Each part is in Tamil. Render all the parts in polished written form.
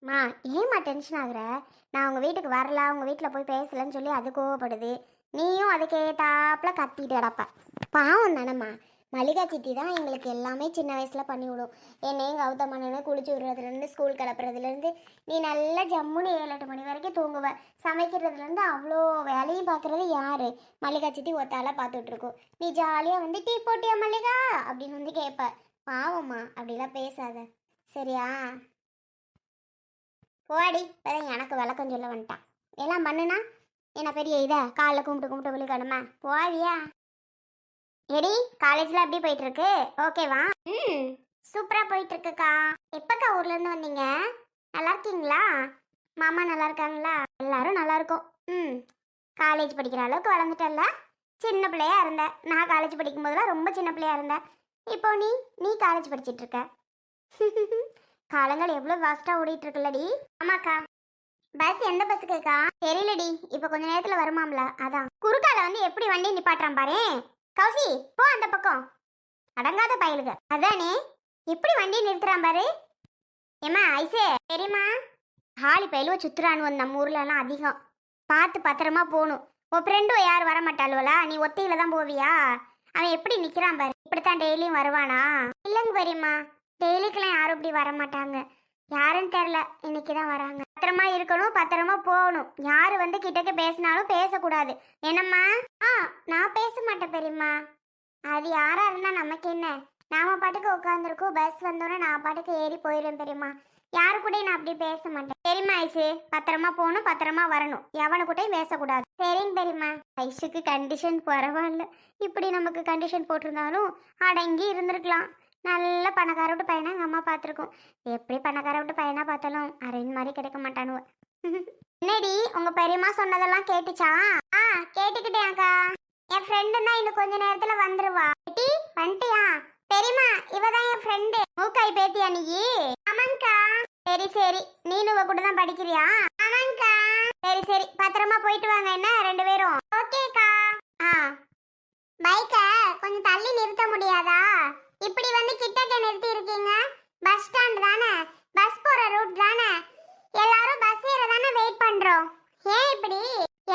மா, ஏம்மா டென்ஷன் ஆகுற? நான் உங்கள் வீட்டுக்கு வரல, உங்கள் வீட்டில் போய் பேசலன்னு சொல்லி அது கோவப்படுது. நீயும் அதுக்கு ஏத்தாப்புல கத்திட்டு கிடப்ப. பாவம் தானம்மா. மல்லிகா சித்தி தான் எங்களுக்கு எல்லாமே சின்ன வயசில் பண்ணி விடும். என்னையும் கௌதமண்ணனை குளிச்சு விடுறதுலேருந்து ஸ்கூல் கிளப்புறதுலேருந்து நீ நல்லா ஜம்முன்னு 7-8 மணி வரைக்கும் தூங்குவ. சமைக்கிறதுலேருந்து அவ்வளோ வேலையும் பார்க்குறது யார்? மல்லிகா சித்தி ஒத்தால பார்த்துட்ருக்கோம். நீ ஜாலியாக வந்து டீ போட்டியா மல்லிகா அப்படின்னு வந்து கேட்ப. பாவம்மா, அப்படிலாம் பேசாத சரியா? போடி, இப்போதான் எனக்கு விளக்கம் சொல்ல வந்துட்டான். எல்லாம் பண்ணுனா என்ன பெரிய இதா? காலைல கும்பிட்டு விழுக்கணுமா? போவியா? எடி, காலேஜில் எப்படி போயிட்டுருக்கு? ஓகேவா? சூப்பராக போயிட்டுருக்குக்கா. எப்போக்கா ஊர்லேருந்து வந்தீங்க? நல்லா இருக்கீங்களா? மாமா நல்லா இருக்காங்களா? எல்லாரும் நல்லா இருக்கோம். காலேஜ் படிக்கிற அளவுக்கு வளர்ந்துட்டல்ல? சின்ன பிள்ளையா இருந்தேன். நான் காலேஜ் படிக்கும் போதெல்லாம் ரொம்ப சின்ன பிள்ளையா இருந்தேன். இப்போ நீ காலேஜ் படிச்சிட்டு இருக்க. காலங்கள் எவ்வளோ ஃபாஸ்ட்டாக ஓடிட்டு இருக்குல்லடி. ஆமாக்கா. பஸ் எந்த பஸ்ஸுக்குக்கா? தெரியலடி, இப்போ கொஞ்ச நேரத்தில் வருமாம்ல, அதான். குறுக்கால வந்து எப்படி வண்டி நிப்பாட்டுறான் பாரு. கௌசி, போ அந்த பக்கம். அடங்காத பயலுக. அதானே, எப்படி வண்டி நிறுத்துறான் பாரு. ஏமா ஐசே, தெரியுமா? ஹாலி பயிலுவ சுத்துறான்னு நம்ம ஊர்லலாம் அதிகம். பார்த்து பத்திரமா போகணும். உன் ஃப்ரெண்டும் யார் வர மாட்டாளுவலா? நீ ஒத்தையில தான் போவியா? அவன் எப்படி நிற்கிறான் பாரு. இப்படித்தான் டெய்லியும் வருவானா? இல்லைங்க பெரியம்மா, டெய்லிக்கெல்லாம் யாரும் இப்படி வர மாட்டாங்க. யாருன்னு தெரில, இன்னைக்கு தான் வராங்க. பத்திரமா இருக்கணும், பத்திரமா போகணும். யாரு வந்து கிட்டக்க பேசினாலும் பேசக்கூடாது. என்னம்மா? நான் பேச மாட்டேன் பெரியம்மா. அது யாரா இருந்தா நமக்கு என்ன? நாம பாட்டுக்கு உட்காந்துருக்கோம். பஸ் வந்தோன்னே நான் பாட்டுக்கு ஏறி போயிடுவேன் பெரியம்மா. யாரு கூட நான் அப்படி பேச மாட்டேன். சரிம்மா ஐசு, பத்திரமா போகணும், பத்திரமா வரணும். எவனு கூடயும் பேசக்கூடாது. சரிங்க பெரியம்மா. ஐஸுக்கு கண்டிஷன் பரவாயில்ல. இப்படி நமக்கு கண்டிஷன் போட்டிருந்தாலும் அடங்கி இருந்திருக்கலாம். நல்ல பணக்கார விட்டு பையனா எங்கள் அம்மா பார்த்துருக்கோம். எப்படி பணக்கார விட்டு பையனா பார்த்தாலும் அரேஞ்ச் மாதிரி கிடைக்க மாட்டானுவ. என்னடி, உங்க பெரியம்மா சொன்னதெல்லாம் கேட்டுச்சா? கேட்டுக்கிட்டேன் அக்கா. என் ஃப்ரெண்டு தான் இன்னும் கொஞ்ச நேரத்துல வந்துருவா. டி வந்துட்டியா? பெரியம்மா, இவதான் என் ஃப்ரெண்டு. மூக்காய் பேத்தியா நீ? ஆமாங்கக்கா. சரி சரி, நீனு இவ கூட தான் படிக்கிறியா? ஆமாங்கக்கா. சரி சரி, பத்திரமா போயிட்டு வாங்க என்ன ரெண்டு பேரும். ஓகேக்கா. பைக்க கொஞ்சம் தள்ளி நிறுத்த முடியாதா? இப்படி வந்து கிட்டக்க நிறுத்தி இருக்கீங்க. பஸ் ஸ்டாண்ட் தானே, பஸ் போற ரூட் தானே. எல்லாரும் பஸ் ஏற தானே வெயிட் பண்றோம். ஏன் இப்படி?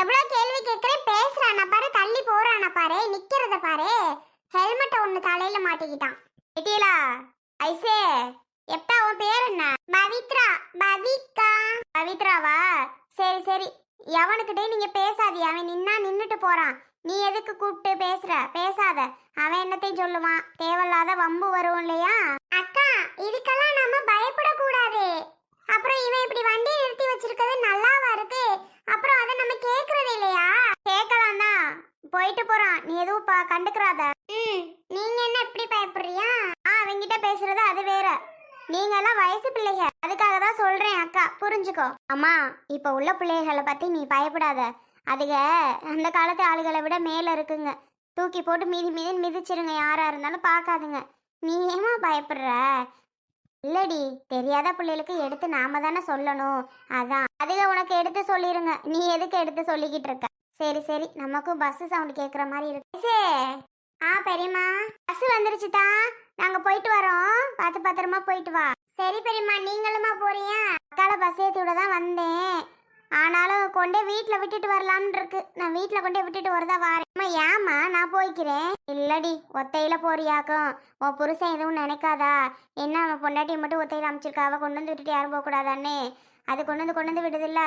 எவ்வளவு கேள்வி கேட்கறேன், பேசுறான பாரு, தள்ளி போறான பாரு, நிக்கிறத பாரு. ஹெல்மெட்டை ஒண்ணு தலையில மாட்டிக்கிட்டான். எட்டியலா ஐசே, எப்பா உன் பேர் என்ன? பவித்ரா. பவிக்கா. பவித்ராவா? சரி சரி, எவனுக்கிட்டே நீங்க பேசாதீ. அவன் நின்னா நின்னுட்டு போறான். நீ எதுக்கு கூப்பிட்டு பேசுற? பேசாத. அவன் என்னத்தையும் சொல்லுவான். தேவையில்லாத வம்பு வரும் இல்லையா? அக்கா, இதுக்கெல்லாம் நம்ம பயப்படக்கூடாது. அப்புறம் இவன் இப்படி வண்டியை நிறுத்தி வச்சிருக்கிறது நல்லாவா இருக்கு? அப்புறம் அதை நம்ம கேக்குறது இல்லையா? கேட்கலாம் தான், போயிட்டு போறான். நீ எதுவும் கண்டுக்கிறாத. நீங்க என்ன இப்படி பயப்படுறியா? அவங்கிட்ட பேசுறது அது வேற. நீங்க எல்லாம் வயசு பிள்ளைங்க, அதுக்காக தான் சொல்றேன் அக்கா, புரிஞ்சுக்கோ. அம்மா, இப்ப உள்ள பிள்ளைகளை பத்தி நீ பயப்படாத. அதுக அந்த காலத்து ஆளுகளை விட மேல இருக்குங்க. தூக்கி போட்டு மீதி மிதிச்சிருங்க. யாரா இருந்தாலும் பார்க்காதுங்க. நீ ஏமா பயப்படுற? இல்லடி, தெரியாத பிள்ளைகளுக்கு எடுத்து நாம தானே சொல்லணும். அதான் அதுக உனக்கு எடுத்து சொல்லிருங்க. நீ எதுக்கு எடுத்து சொல்லிக்கிட்டு இருக்க? சரி சரி, நமக்கும் பஸ் சவுண்ட் கேட்குற மாதிரி இருக்கு. பெரியம்மா, பஸ் வந்துருச்சுதா, நாங்க போயிட்டு வரோம். பார்த்து பத்திரமா போயிட்டு வா. சரி பெரியம்மா, நீங்களுமா போறியா? அக்கால பஸ் ஏற்றி விட தான் வந்தேன். ஆனாலும் கொண்டே வீட்டில் விட்டுட்டு வரலாம்னு இருக்கு. நான் வீட்டில் கொண்டே விட்டுட்டு வரதா வரேன். ஏம்மா, நான் போய்க்கிறேன். இல்லடி, ஒத்தையில போறியாக்கும். உன் புருஷன் எதுவும் நினைக்காதா? என்ன அவன் பொண்டாட்டியை மட்டும் ஒத்தையில அமைச்சிருக்கா? அவள் கொண்டு வந்து விட்டுட்டு யாரும் போகக்கூடாதானே? அது கொண்டு வந்து விடுதில்ல,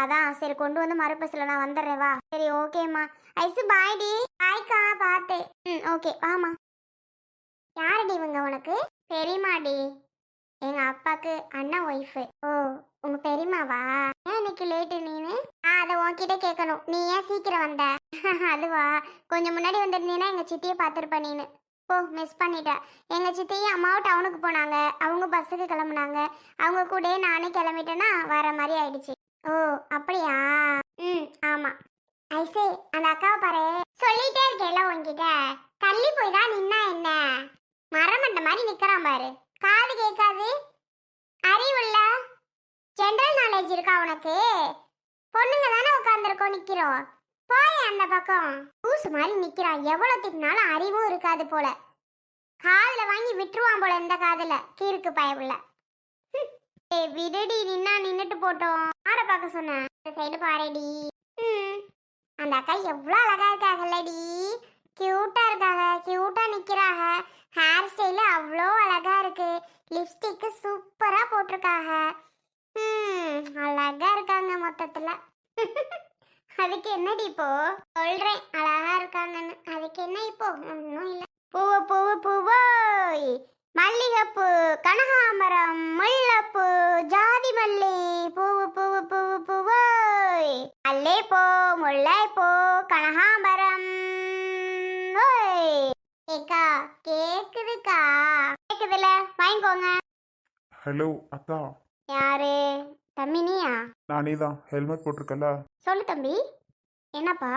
அதான் சரி கொண்டு வந்து மறுபஸ்ல நான் வந்துடுறேன். வா. சரி ஓகேம்மா. ஐசு பாய்டி. பாய்க்கா, பார்த்தேன். ஓகே வாமா. யாரடி இவங்க உனக்கு? பெரியமாடி, எங்க அப்பாக்கு அண்ணன் ஒய்ஃபு. ஓ, உங்க பெரியமாவா? ஏன் இன்னைக்கு லேட்டு நீனு? அதை உன்கிட்ட கேட்கணும். நீ ஏன் சீக்கிரம் வந்த? அதுவா, கொஞ்சம் முன்னாடி வந்திருந்தீங்கன்னா எங்க சித்தியை பார்த்துருப்ப நீனு. ஓ, மிஸ் பண்ணிட்ட. எங்க சித்தியும் அம்மாவும் டவுனுக்கு போனாங்க. அவங்க பஸ்ஸுக்கு கிளம்புனாங்க. அவங்க கூட நானே கிளம்பிட்டேன்னா வர மாதிரி ஆயிடுச்சு. ஓ அப்படியா? ஆமா. ஐசே, அந்த அக்காவை பாரு. சொல்லிட்டே இருக்கேல உன்கிட்ட, தள்ளி போய் தான் நின்னா என்ன? மரமண்ட மாதிரி நிக்கிறான் பாரு. காது கேட்காது. அறிவுள்ள ஜெனரல் நாலேஜ் இருக்கா உனக்கு? பொண்ணுங்க தானே உட்காந்துருக்கோம், நிக்கிறோம். போய் அந்த பக்கம். பூசு மாதிரி நிக்கிறான். எவ்வளவு திட்டினாலும் அறிவும் இருக்காது போல. காலில் வாங்கி விட்டுருவான் போல இந்த காதுல. கீருக்கு பயவுள்ள. விடுடி, நின்னா போட்டோம். யாரை பார்க்க சொன்னேன்? இந்த சைடு பாருடி. ம், அந்த அக்கா எவ்வளோ அழகா இருக்காங்கல்லடி. கியூட்டா இருக்காங்க, கியூட்டா நிக்கிறாங்க. ஹேர் ஸ்டைல் அவ்வளோ அழகா இருக்கு. லிப்ஸ்டிக் சூப்பரா போட்டிருக்காங்க. அழகா இருக்காங்க மொத்தத்துல. அதுக்கு என்னடி இப்போ? சொல்றேன் அழகா இருக்காங்கன்னு. அதுக்கு என்ன இப்போ? ஒன்றும் இல்லை. பூவு பூவு பூவோய், மல்லிகைப்பூ, கனகாமரம், முல்லைப்பூ, ஜாதி மல்லி, பூவு பூவு பூவு பூவோய், அல்லேப்பூ, முல்லைப்பூ, கனகாமரம். ஓய் ஏக்கா, கேக்குதுக்கா? கேக்குதுல, வாங்கிக்கோங்க. ஹலோ அக்கா. யாரு? தம்பி நீயா? நானே தான், ஹெல்மெட் போட்டிருக்கல. சொல்லு தம்பி, என்னப்பா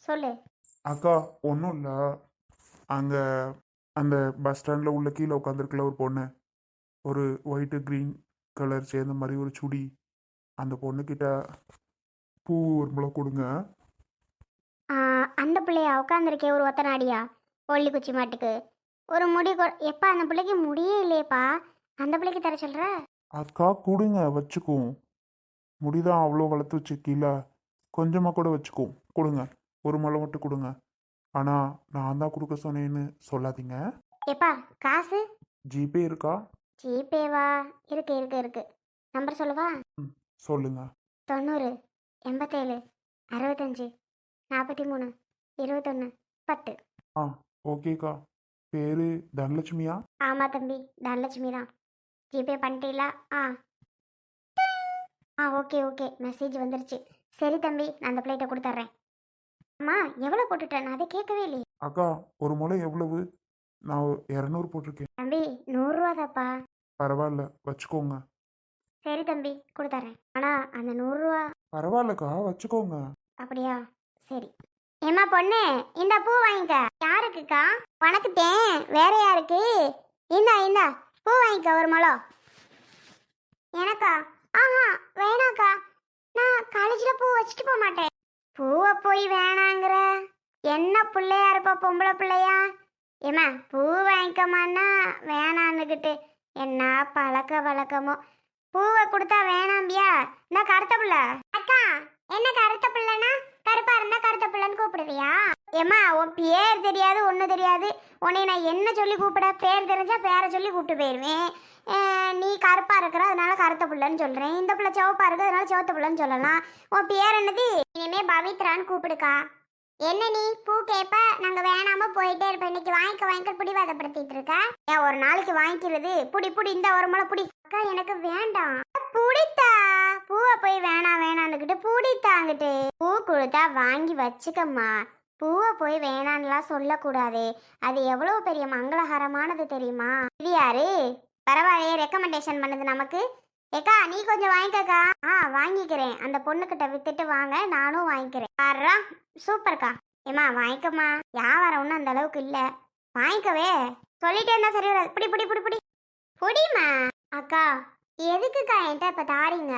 சொல்லு. அக்கா ஒன்றும் இல்லை, அங்கே அந்த பஸ் ஸ்டாண்டில் உள்ள கீழே உட்காந்துருக்கல ஒரு பொண்ணு, ஒரு ஒயிட்டு க்ரீன் கலர் சேர்ந்த மாதிரி ஒரு சுடி, அந்த பொண்ணுக்கிட்ட பூ ஒரு முளை கொடுங்க. அந்த பிள்ளையா உட்காந்துருக்கே ஒரு ஒத்த நாடியா ஒல்லி குச்சி மாட்டுக்கு ஒரு முடி எப்பா அந்த பிள்ளைக்கு முடியே இல்லையேப்பா, அந்த பிள்ளைக்கு தர சொல்ற? அக்கா கொடுங்க, வச்சுக்குவோம். முடிதான் அவ்வளோ வளர்த்து வச்சுக்கீல, கொஞ்சமாக கூட வச்சுக்குவோம். கொடுங்க, ஒரு முளை மட்டும் கொடுங்க. ஆனால் நான் தான் கொடுக்க சொன்னேன்னு சொல்லாதீங்க. எப்பா காசு? ஜிபே இருக்கா? ஜிபேவா? இருக்கு இருக்கு இருக்கு. நம்பர் சொல்லவா? ம் சொல்லுங்க. 90 87 65 43 21 10. ஆ ஓகேக்கா. பேர் தனலட்சுமியா? ஆமாம் தம்பி, தனலட்சுமி தான். ஜிபே பண்ணிட்டீங்களா? ஓகே ஓகே, மெசேஜ் வந்துருச்சு. சரி தம்பி, நான் அந்த பிளேட்டை கொடுத்துட்றேன். அம்மா எவ்வளோ போட்டுட்டேன்? நான் அதை கேட்கவே இல்லையே. அக்கா ஒரு முளை எவ்வளவு? நான் 200 போட்டிருக்கேன். தம்பி 100 தாப்பா. பரவாயில்ல, வச்சுக்கோங்க. சரி தம்பி, கொடுத்துட்றேன். ஆனால் அந்த 100 பரவாயில்லக்கா, வச்சுக்கோங்க. அப்படியா? சரி. ஏம்மா பொண்ணு, இந்த பூ வாங்கிக்க. யாருக்குக்கா? உனக்குத்தேன், வேற யாருக்கு? இந்தா இந்தா பூ வாங்கிக்க ஒரு முழம். எனக்கா? வேணாக்கா, நான் காலேஜில் பூ வச்சுட்டு போக மாட்டேன். பூவை போய் வேணாங்கிற? என்ன பிள்ளையா இருப்பா, பொம்பளை பிள்ளையா? ஏம்மா பூ வாங்கிக்கமான்னா வேணான்னுக்கிட்டு என்ன பழக்க வழக்கமோ. பூவை கொடுத்தா வேணாம்பியா? இந்த கருத்த பிள்ளை. அக்கா என்ன கருத்த பிள்ளைனா? கருப்பா இருந்தா கருத்த பிள்ளைன்னு கூப்பிடுவியா? ஏம்மா உன் பேர் தெரியாது, ஒன்றும் தெரியாது. உன்னை நான் என்ன சொல்லி கூப்பிட? பேர் தெரிஞ்சா பேரை சொல்லி கூப்பிட்டு போயிடுவேன். நீ கருப்பா இருக்கிற அதனால கருத்த பிள்ளைன்னு சொல்கிறேன். இந்த பிள்ளை சிவப்பா இருக்கு அதனால சிவத்த பிள்ளைன்னு சொல்லலாம். உன் பேர் என்னது? இனிமே பவித்ரான்னு கூப்பிடுக்கா. என்ன நீ பூ கேட்ப, நாங்கள் வேணாம போயிட்டே இருப்பேன். இன்னைக்கு வாங்கிக்க பிடிவாதப்படுத்திட்டு இருக்க. ஏன் ஒரு நாளைக்கு வாங்கிக்கிறது? புடி புடி, இந்த ஒரு முளை புடி. அக்கா எனக்கு வேண்டாம். புடித்தா பூவை போய் வேணான்னுக்கிட்டு புடித்தாங்கிட்டு. பூ கொடுத்தா வாங்கி வச்சுக்கம்மா. பூவை போய் வேணான்னுலாம் சொல்லக்கூடாது. அது எவ்வளோ பெரிய மங்களகரமானது தெரியுமா? இது யாரு? பரவாயில்லையே, ரெக்கமெண்டேஷன் பண்ணது நமக்கு. ஏக்கா நீ கொஞ்சம் வாங்கிக்கக்கா. வாங்கிக்கிறேன். அந்த பொண்ணுக்கிட்ட வித்துட்டு வாங்க, நானும் வாங்கிக்கிறேன். பாருடா, சூப்பர்க்கா. ஏம்மா வாங்கிக்கம்மா, வியாபாரம் ஒன்றும் அந்த அளவுக்கு இல்லை. வாங்கிக்கவே சொல்லிட்டே இருந்தா சரி வராது. புடி புடி புடி புடி புடிமா. அக்கா எதுக்குக்கா என்கிட்ட இப்போ தாரீங்க?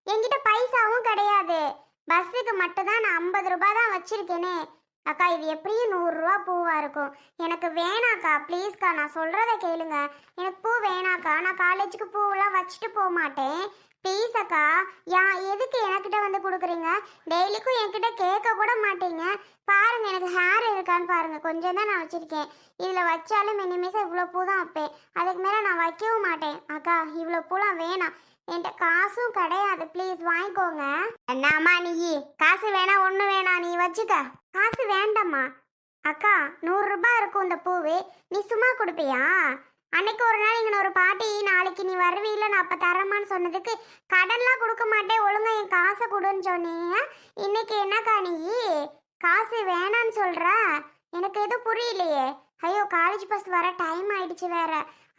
என்கிட்ட பைசாவும் கிடையாது. பஸ்ஸுக்கு மட்டும்தான் நான் 50 ரூபாய் தான் வச்சிருக்கேனே. அக்கா இது எப்படியும் 100 ரூபா பூவா இருக்கும். எனக்கு வேணாக்கா, ப்ளீஸ்க்கா, நான் சொல்றத கேளுங்க. எனக்கு பூ வேணாக்கா. நான் காலேஜுக்கு பூவெல்லாம் வச்சுட்டு போக மாட்டேன். ப்ளீஸ் அக்கா. எதுக்கு என்கிட்ட வந்து கொடுக்குறீங்க? டெய்லிக்கும் என்கிட்ட கேட்க கூட மாட்டீங்க. பாருங்க, எனக்கு ஹேர் இருக்கான்னு பாருங்க. கொஞ்சம் தான் நான் வச்சிருக்கேன். இதில் வச்சாலும் மினிமேஸாக இவ்வளோ பூ தான் வைப்பேன். அதுக்கு மேலே நான் வைக்கவும் மாட்டேன். அக்கா இவ்வளோ பூலாம் வேணாம். என்கிட்ட காசும் கிடையாது. ப்ளீஸ் வாங்கிக்கோங்க. என்னம்மா நீ காசு வேணா ஒன்று வேணாம், நீ வச்சுக்க. காசு வேண்டாம்மா. அக்கா 100 ரூபாய் இருக்கும் இந்த பூவு. நீ சும்மா கொடுப்பியா? அன்னைக்கு ஒரு நாள் இங்கே ஒரு பாட்டி, நாளைக்கு நீ வருவீல்ல, நான் அப்போ தரமான்னு சொன்னதுக்கு கடன்லாம் கொடுக்க மாட்டேன், ஒழுங்கா என் காசை கொடுன்னு சொன்னீங்க. இன்னைக்கு என்னக்கா நீ காசு வேணான்னு சொல்ற? எனக்கு எதுவும் புரியலையே. ஐயோ, காலேஜ் பஸ் வர டைம் ஆயிடுச்சு வேற.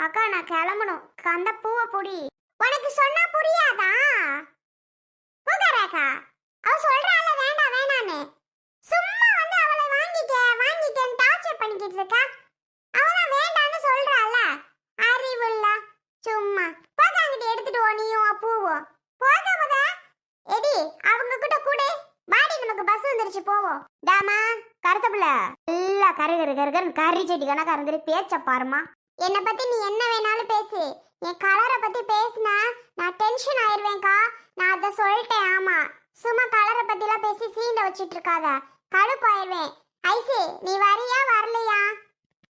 அக்கா நான் கிளம்பணும். அந்த பூவை பொடி. உனக்கு சொன்னா புரியாதா? பூக்காரக்கா அவ சொல்றால வேண்டாம் வேணான்னு. சும்மா வந்து அவளை வாங்கிக்கேன்னு டார்ச்சர் பண்ணிக்கிட்டு இருக்கா. அவதான் வேண்டான்னு சொல்றால. அறிவுள்ள சும்மா போகாங்கிட்ட எடுத்துட்டு ஓ நீயும் பூவும். போக முத எடி அவங்க கிட்ட கூட வாடி, நமக்கு பஸ் வந்துருச்சு போவோம். டாமா கருத்தப்புல எல்லாம் கறி செடி கணக்கா இருந்துட்டு பேச்ச பாருமா. என்னை பத்தி நீ என்ன வேணாலும் பேசு. என் கலரை பத்தி பேசினா நான் டென்ஷன் ஆயிடுவேன்க்கா. நான் அதை வச்சிட்டு இருக்காத, கடுப்பாயிருவேன். ஐசி நீ வரியா வரலையா?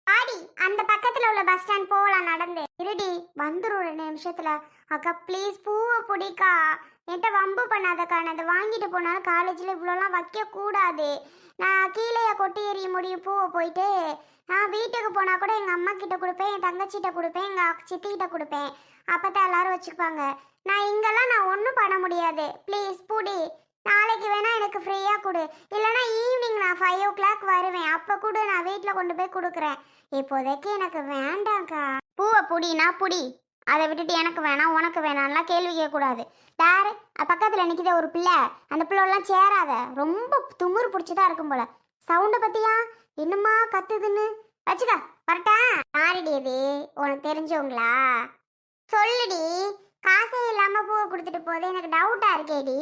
ஆடி அந்த பக்கத்துல உள்ள பஸ் ஸ்டாண்ட் போகலாம் நடந்து. இருடி வந்துரும் 2 நிமிஷத்துல. அக்கா ப்ளீஸ் பூவை பிடிக்கா, என்கிட்ட வம்பு பண்ணாதக்கா. நான் அதை வாங்கிட்டு போனாலும் காலேஜில் இவ்வளோலாம் வைக்க கூடாது. நான் கீழேயே கொட்டி எறிய முடியும் பூவை போயிட்டு. நான் வீட்டுக்கு போனால் கூட எங்கள் அம்மா கிட்ட கொடுப்பேன், என் தங்கச்சிட்ட கொடுப்பேன், எங்கள் சித்திக்கிட்ட கொடுப்பேன். அப்போ தான் எல்லாரும் வச்சுக்குவாங்க. நான் இங்கெல்லாம் நான் ஒன்றும் பண்ண முடியாது. ப்ளீஸ் புடி. நாளைக்கு வேணா எனக்கு ஃப்ரீயாக கொடு, இல்லைனா ஈவினிங் நான் 5 o'clock வருவேன், அப்போ கொடு, நான் வீட்டில் கொண்டு போய் கொடுக்குறேன். இப்போதைக்கு எனக்கு வேண்டாம்க்கா. பூவை புடினா புடி, அதை விட்டுட்டு எனக்கு வேணாம் உனக்கு வேணாம்லாம் கேள்வி கேட்கக்கூடாது. யாரு பக்கத்தில் நிற்கித ஒரு பிள்ளை, அந்த பிள்ளைலாம் சேராத, ரொம்ப துமுறு பிடிச்சதா இருக்கும் போல. சவுண்டை பற்றியா என்னம்மா கத்துதுன்னு வச்சுக்கா. வரட்டா? யாருடி இது, உனக்கு தெரிஞ்சவங்களா? சொல்லுடி. காசே இல்லாமல் பூவை கொடுத்துட்டு போகுது, எனக்கு டவுட்டாக இருக்கேடி.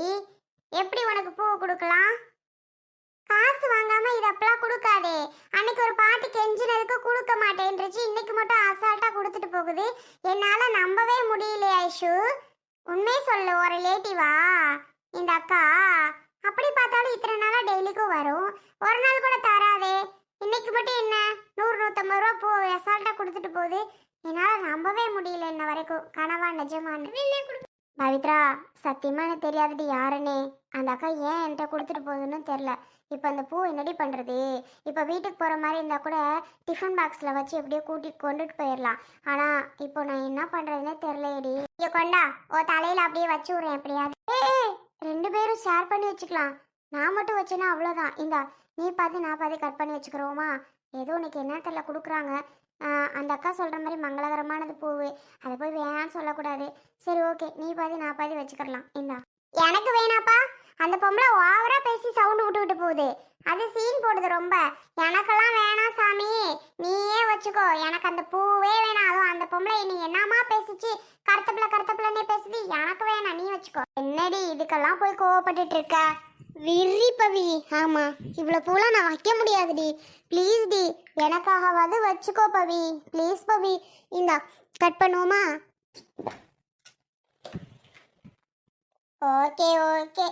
எப்படி உனக்கு பூவை கொடுக்கலாம்? காசு வாங்காம இது அப்பெல்லாம் கொடுக்காதே. அன்னைக்கு ஒரு பாட்டு கெஞ்சினதுக்கு கொடுக்க மாட்டேன்றுச்சு, இன்னைக்கு மட்டும் அசால்ட்டா கொடுத்துட்டு போகுது. என்னால நம்பவே முடியல ஐஷு. உண்மையே சொல்லு, ஒரு ரிலேட்டிவா இந்த அக்கா? அப்படி பார்த்தாலும் இத்தனை நாளா டெய்லிக்கும் வரும், ஒரு நாள் கூட தராதே. இன்னைக்கு மட்டும் என்ன 100-150 ரூபா பூ அசால்ட்டா கொடுத்துட்டு போகுது. என்னால நம்பவே முடியல இன்ன வரைக்கும். கனவா நிஜமானு? பவித்ரா சத்தியமா எனக்கு தெரியாதுடி யாருன்னு. அந்த அக்கா ஏன் என்கிட்ட கொடுத்துட்டு போகுதுன்னு தெரில. இப்போ அந்த பூ என்னடி பண்ணுறது? இப்போ வீட்டுக்கு போகிற மாதிரி இருந்தால் கூட டிஃபன் பாக்ஸில் வச்சு எப்படியோ கொண்டுட்டு போயிடலாம். ஆனால் இப்போ நான் என்ன பண்ணுறதுனே தெரிலடி. இங்கே கொண்டா, ஓ தலையில் அப்படியே வச்சு விட்றேன் எப்படியாவது. 2 பேரும் ஷேர் பண்ணி வச்சுக்கலாம். நான் மட்டும் வச்சேன்னா அவ்வளோதான். இந்தா நீ பாதி நான் பாதி கட் பண்ணி வச்சுக்கிறோமா? ஏதோ உனக்கு என்ன தெரில கொடுக்குறாங்க. அந்த அக்கா சொல்கிற மாதிரி மங்களகரமானது பூவு, அதை போய் வேணான்னு சொல்லக்கூடாது. சரி ஓகே, நீ பாதி நான் பாதி வச்சுக்கலாம். இந்தா. எனக்கு வேணாப்பா. அந்த பொம்பளை ஓவரா பேசி சவுண்டு விட்டுக்கிட்டு போகுது, அது சீன் போடுது ரொம்ப. எனக்கெல்லாம் வேணாம் சாமி, நீயே வச்சுக்கோ. எனக்கு அந்த பூவே வேணாம். அதுவும் அந்த பொம்பளை நீ என்னமா பேசிச்சு, கருத்தப்பிள்ளனே பேசுது. எனக்கு வேணாம், நீ வச்சுக்கோ. என்னடி இதுக்கெல்லாம் போய் கோவப்பட்டுட்டு இருக்க? விரி பவி. ஆமா, இவ்வளோ பூலாம் நான் வைக்க முடியாதுடி. ப்ளீஸ் டி, எனக்காகவாது வச்சுக்கோ பவி, ப்ளீஸ் பவி. இந்தா கட் பண்ணுவோமா? Okay okay.